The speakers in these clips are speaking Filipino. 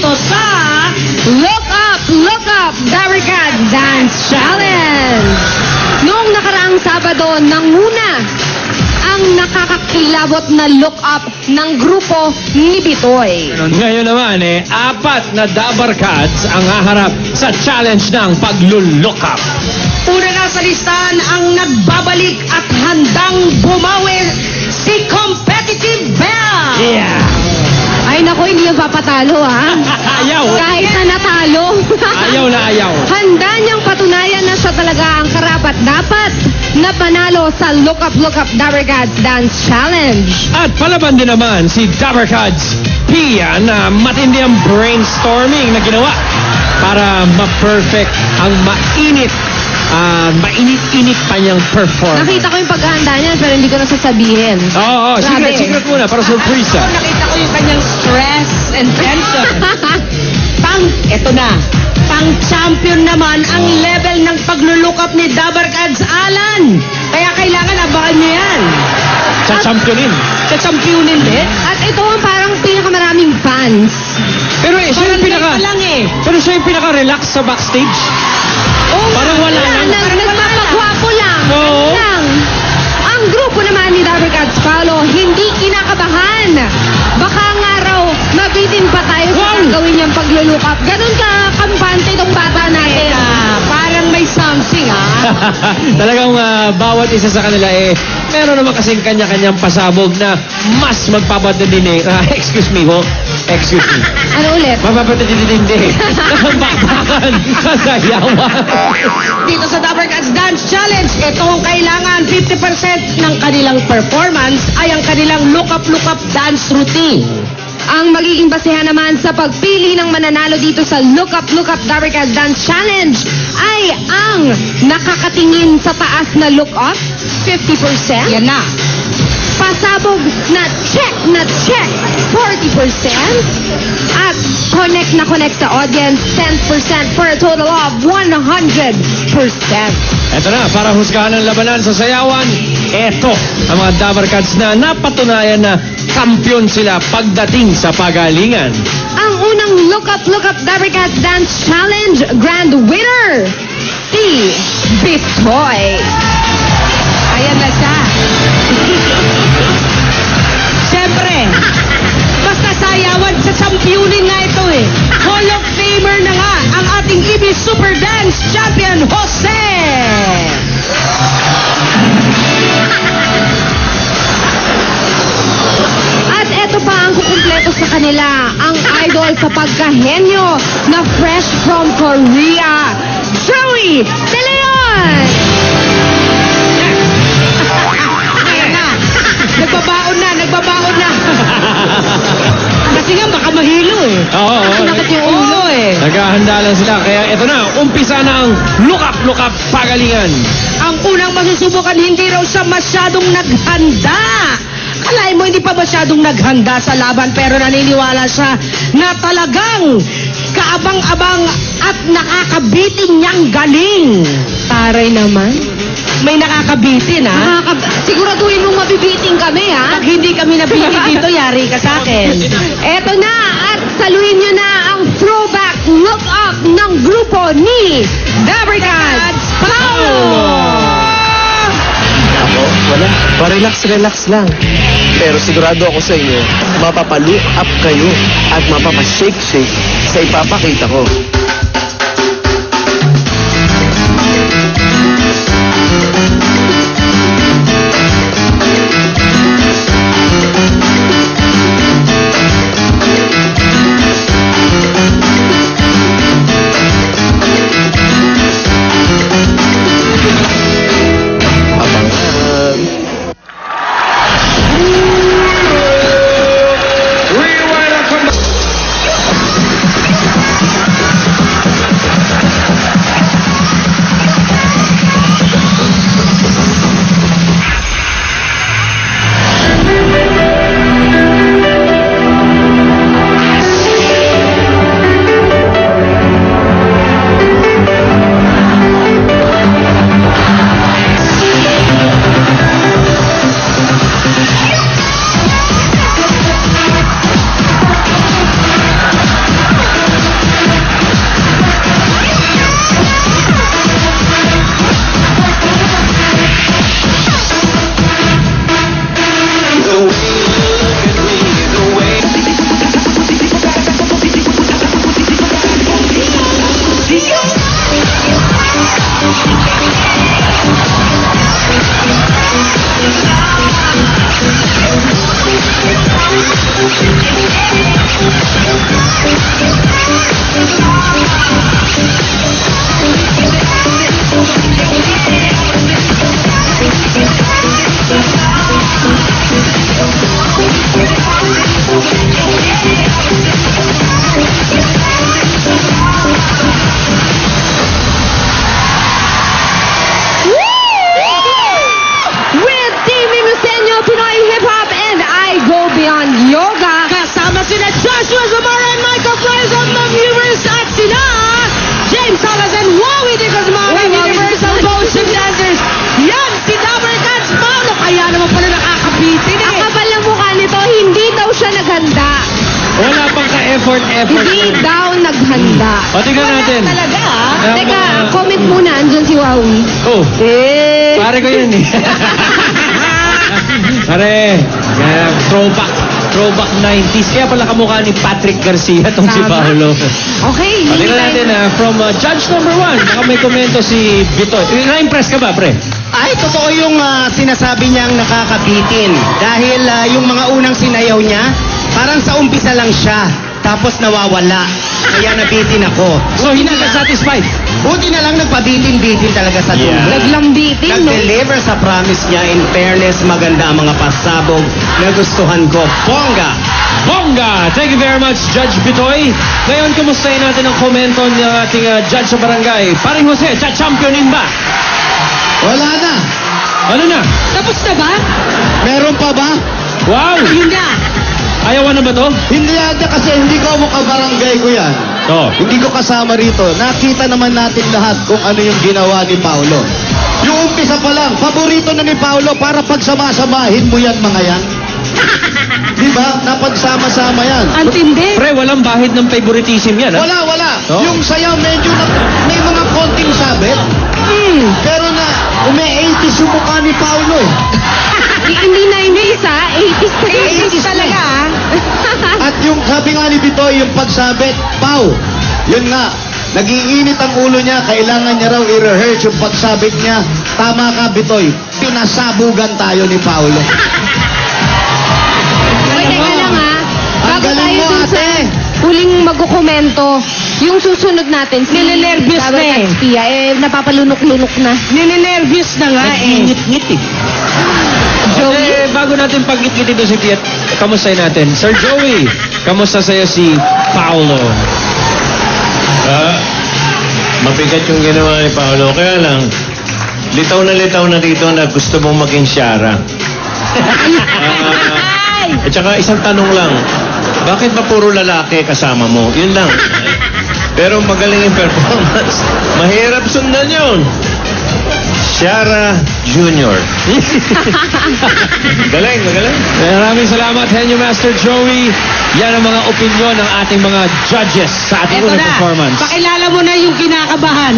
dito sa Look Up, Dabarkad Dance Challenge. Noong nakaraang Sabado, nanguna ang nakakakilabot na look up ng grupo ni Bitoy. Ngayon naman apat na Dabarkads ang haharap sa challenge ng pag-look up. Una na sa listahan ang nagbabalik at handang bumawi si Competitive Belle. Yeah! Ay naku, hindi yung papatalo ha. Ayaw! Kahit na natalo. Ayaw na ayaw. Handa niyang patunayan na siya talaga ang karapat-dapat na panalo sa Look Up Dabarkad Dance Challenge. At palaban din naman si Dabarkads Pia na matindi ang brainstorming na ginawa para ma-perfect ang mainit-init pa niyang performance. Nakita ko yung paghahanda niya pero hindi ko na sasabihin. Oo, Grabe. secret muna para surprise. Ako, nakita ko yung kanyang stress and tension. Eto na. Pang-champion naman ang level ng pag-look up ni Dabarkads Alan. Kaya kailangan abangan niyo yan. Sa championin. Sa championin din. At ito ang parang pinakamaraming fans. Pero siya yung Pa lang Pero siya yung pinaka-relax sa backstage. Oo, Parang wala lang. Nagpapagwapo lang. Oo. Ano lang. Ang grupo naman ni Dabarkads Paolo, hindi kinakabahan. Baka nga raw, mabitin pa tayo sa gagawin niyang pag-look up. Ganun ka kampante itong bata natin. Parang may something, ha? Talagang bawat isa sa kanila meron naman kasing kanya-kanyang pasabog na mas magpapadindi. Excuse me ho. Excuse me. Ano ulit? Mapapadindi. Bakbakan. Kasayawan. Dito sa Dabarkads Dance Challenge, ito ang kailangan 50% ng kanilang performance ay ang kanilang look up dance routine. Ang magiging basehan naman sa pagpili ng mananalo dito sa Look Up Dabarkad Dance Challenge ay ang nakakatingin sa taas na look up, 50%. Yan na. Pasabog na check, 40%. At connect sa audience, 10% for a total of 100%. Eto na, para husgahan ang labanan sa sayawan, eto ang mga Dabarkads na napatunayan na kampiyon sila pagdating sa pagalingan. Ang unang Look Up Dabarkad Dance Challenge Grand Winner, si Bitoy. Ayan na siya. Siyempre, basta sayawan sa championin na ito Hall of Famer na nga ang ating EB Super Dance Champion, Jose! At eto pa ang kukumpleto sa kanila, ang idol sa pagkahenyo na fresh from Korea, Joey De Leon! Ayan na. Nagbabaon na. Kasi nga baka mahilo Oo. Nakit yung ulo Naghahanda lang sila. Kaya ito na, umpisa na ang look up pagalingan. Ang unang masusubukan, hindi raw siya masyadong naghanda. Kalahin mo, hindi pa masyadong naghanda sa laban, pero naniniwala siya na talagang kaabang-abang at nakakabitin niyang galing. Taray naman. May nakakabitin, ha? Siguraduhin mong mabibiting kami, ha? Pag hindi kami nabiti dito, yari ka sa akin. Eto na, at saluhin nyo na ang throwback look up ng grupo ni Dabarkads Paolo! Wala. Relax lang. Pero sigurado ako sa inyo, mapapalook up kayo at mapapashake sa ipapakita ko. Wala pang ka-effort. Hindi daw naghanda. O, tingnan natin. Talaga, ah. Ang Teka, mga- comment muna. Andyan si Wowie. Oh, Eh. pare ko yun eh. Pare, throwback 90s. Kaya pala kamukha ni Patrick Garcia itong si Tama. Paolo. Okay, O, hindi tingnan tayo. natin from judge number 1. Baka may komento si Bitoy. Na-impress ka ba, pre? Ay, totoo yung sinasabi niyang nakakabitin. Dahil yung mga unang sinayaw niya, parang sa umpisa lang siya. Tapos nawawala. Kaya nabitin ako. So, hindi ka satisfied? Buti na lang nagpabitin-bitin talaga sa dulo. Naglambitin, no? Nag-deliver sa promise niya. In fairness, maganda ang mga pasabog na gustuhan ko. Bongga! Bongga! Thank you very much, Judge Bitoy. Ngayon, kumustahin natin ang komento ng ating judge sa barangay. Paring Jose, championin ba? Wala na. Ano na? Tapos na ba? Meron pa ba? Wow! Yun na. Ayawan na ba to? Hindi ata kasi hindi ko mo kabarangay ko yan. Oo. Hindi ko kasama rito. Nakita naman natin lahat kung ano yung ginawa ni Paolo. Yung umpisa pa lang, paborito na ni Paolo para pagsama-samahin mo yan mga yan. Di ba? Napagsama-sama yan. Ang tindi. Pre, walang bahid ng favoritism yan, ha? Wala. Oh. Yung sayaw medyo may mga konting sabit. Pero na, umi-80s yung mukha ni Paolo eh. Hindi 90s, ha? 80s pa yun. 80s talaga, ah. At yung sabi nga ni Bitoy, yung pagsabit, Pau, yun nga, nagiinit ang ulo niya, kailangan niya raw i-rehearse yung pagsabit niya. Tama ka, Bitoy, pinasabugan tayo ni Paulo. Uy, teka lang, ha? Ang Bago galing tayo mo, dun sa ate. huling magkukomento, yung susunod natin, si Nilinervyos na eh. Pia, napapalunok-lunok na. Nininervyos na nga eh. Ngit-ngit eh. Joey? Eh, bago natin pag-ngit-ngit ito si Piet, kamustahin natin. Sir Joey, kamusta sa'yo si Paolo? Mabigat yung ginawa ni Paolo. Kaya lang, litaw na dito na gusto mong maging Shara. At saka isang tanong lang, bakit ba puro lalaki kasama mo? Yun lang. Pero magaling yung performance. Mahirap sundan yun. Shara Jr. Magaling. Maraming salamat, Henyo Master Joey. Yan ang mga opinyon ng ating mga judges sa ating Eto unang na. performance. Pakilala mo na yung kinakabahan.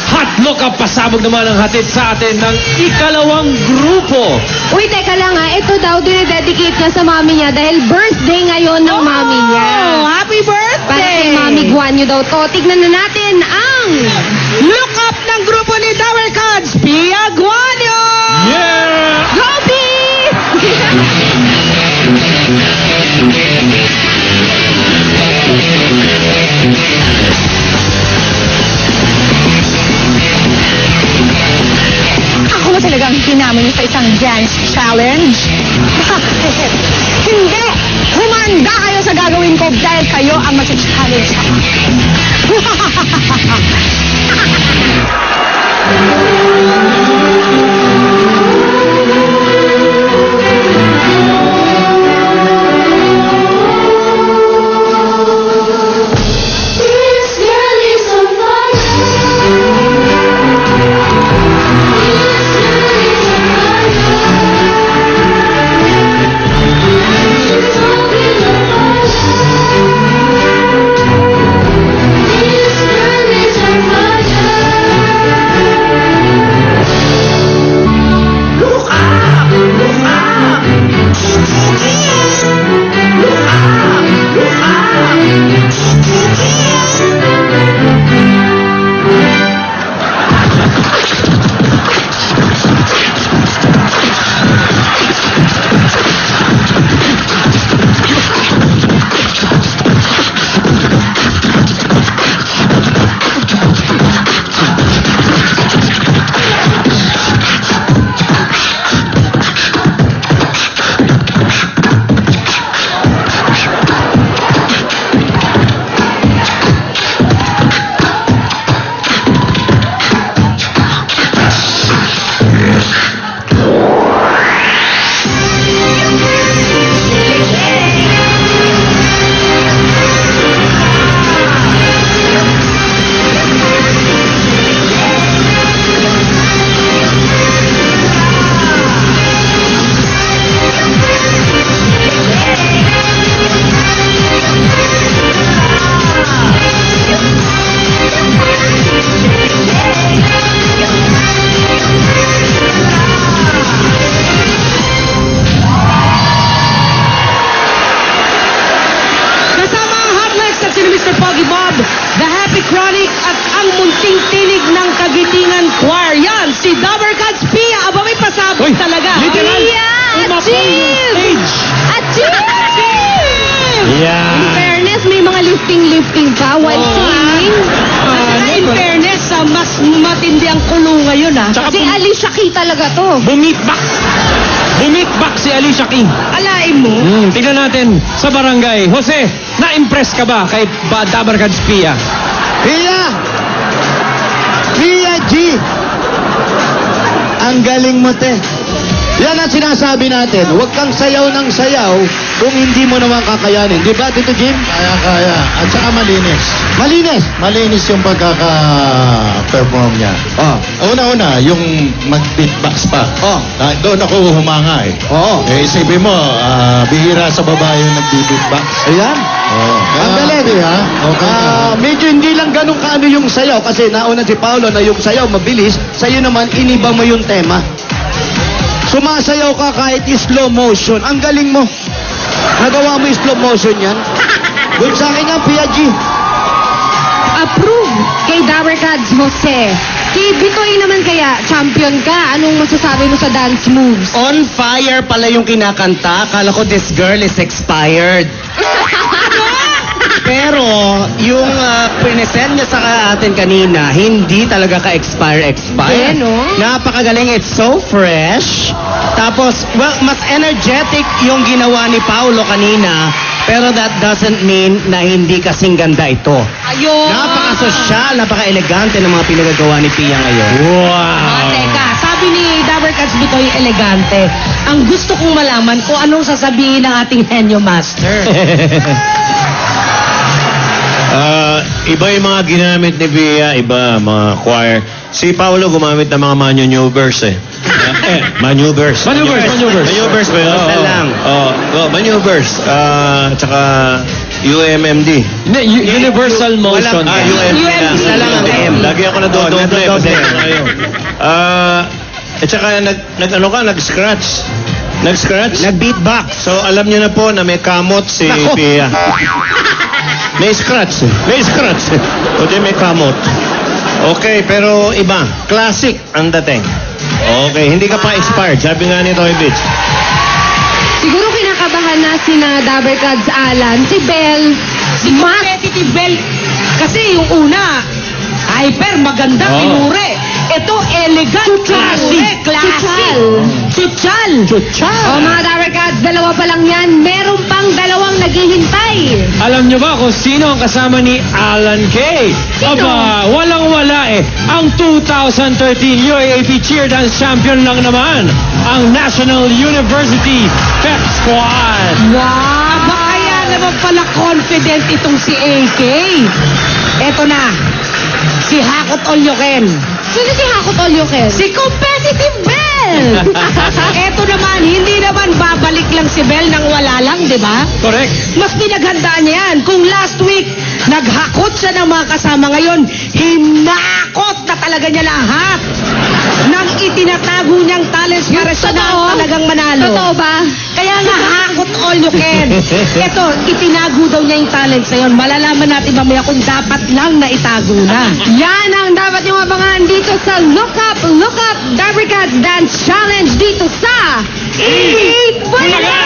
Hot look up, pasabog naman ang hatid sa atin ng ikalawang grupo. Uy, teka lang, ha? Ito daw, dinededicate niya sa mami niya dahil birthday ngayon ng mami niya. Oh, happy birthday! Para kay Mami Guanyo daw to. Tignan na natin ang... Look up ng grupo ni Dower Cards, Pia Guanyo! Yeah! Gopi! Ako ba talagang kinamon sa isang dance challenge? Bakit? Hindi! Humanda kayo sa gagawin ko dahil kayo ang mag-challenge sa akin. This girl is on fire. This girl is on fire. She's talking about This girl is on fire. In Yan. fairness, may mga lifting pa while swimming. In fairness, mas matindi ang kulong ngayon, ah. Tsaka Si Alicia Key talaga to. Bumitbak. Bumitbak si Alicia King. Alain mo. Tignan natin sa barangay. Jose, na-impress ka ba kay Dabarkads Pia? Pia! Pia G! Ang galing mo, te. Yan ang sinasabi natin. Huwag kang sayaw ng sayaw kung hindi mo naman kakayanin. Di ba, Tito Jim? Kaya. At saka malinis. Malinis. Malinis yung pagkaka-perform niya. Oh. Una-una, yung mag-beatbox pa. Oh. Doon ako humanga eh. Oo. Isipin mo, bihira sa babae yung nag-beatbox. Ayan. Oh. Ang galing. ha? Okay na. Medyo hindi lang ganun kaano yung sayaw kasi nauna si Paolo na yung sayaw mabilis, sa'yo naman iniba mo yung tema. Sumasayaw ka kahit slow motion. Ang galing mo. Nagawa mo yung slow motion yan. Good sa akin yan, Pia G. Approve kay Dabarkads Jose. Kay Bitoy naman kaya, champion ka. Anong masasabi mo sa dance moves? On fire pala yung kinakanta. Akala ko this girl is expired. Pero, yung present niya sa atin kanina, hindi talaga ka-expire. Yeah, no? Napakagaling. It's so fresh. Tapos, well, mas energetic yung ginawa ni Paolo kanina. Pero that doesn't mean na hindi kasing ganda ito. Ayun. Napaka-sosyal, napaka-elegante ng mga pinagagawa ni Pia ngayon. Ah, teka, sabi ni Dabarkads Bitoy, elegante. Ang gusto kong malaman kung anong sasabihin ng ating henyo master. Iba yung mga ginamit ni Pia, iba mga choir. Si Paolo gumamit ng mga maneuvers eh. Maneuvers. Maneuvers ba yun? Basta lang. Maneuvers. Tsaka UMMD. Universal motion. UMMD lang. Isa lang ang M. Lagi ako nadodoble. nadodoble. Kayo. At saka nag-scratch. Nag-scratch? Nag-beatbox. So alam niyo na po na may kamot si Nako. Pia. May scratch. May scratch. O di may kamot. Okay, pero iba. Classic ang dating. Okay, hindi ka pa expired. Sabi nga ni Roy Beach. Siguro kinakabahan na sina Dabarkads Alan, si Belle, Si competitive belt. Kasi yung una, hyper, maganda, Oo. pinure. Ito, elegant, classy. Chuchal. Chuchal. O mga Dabarkads, dalawa pa lang yan. Meron pang dalawang naghihintay. Alam niyo ba kung sino ang kasama ni Alan Kay? Aba, walang-wala eh. Ang 2013 UAAP Cheer Dance Champion lang naman. Ang National University Pep Squad. Aba, kaya naman pala confident itong si AK. Eto na, si Hakot Olyoken. Sino si Hakot Olyoken? Si Competitive Bell! Eto naman, hindi naman babalik lang si Bell nang wala lang, di ba? Correct. Mas pinaghandaan niya yan. Kung last week, naghakot siya ng mga kasama ngayon, hinakot na talaga niya lahat ng itinatago niyang talents para siya na ang talagang manalo. Totoo ba? Kaya nga, hakot all you can. Ito, itinago daw niya yung talents na yun. Malalaman natin mamaya kung dapat lang na itago na. Yan ang dapat yung abangan dito sa Look Up Dabarkads Dance Challenge dito sa 8 Bulaga!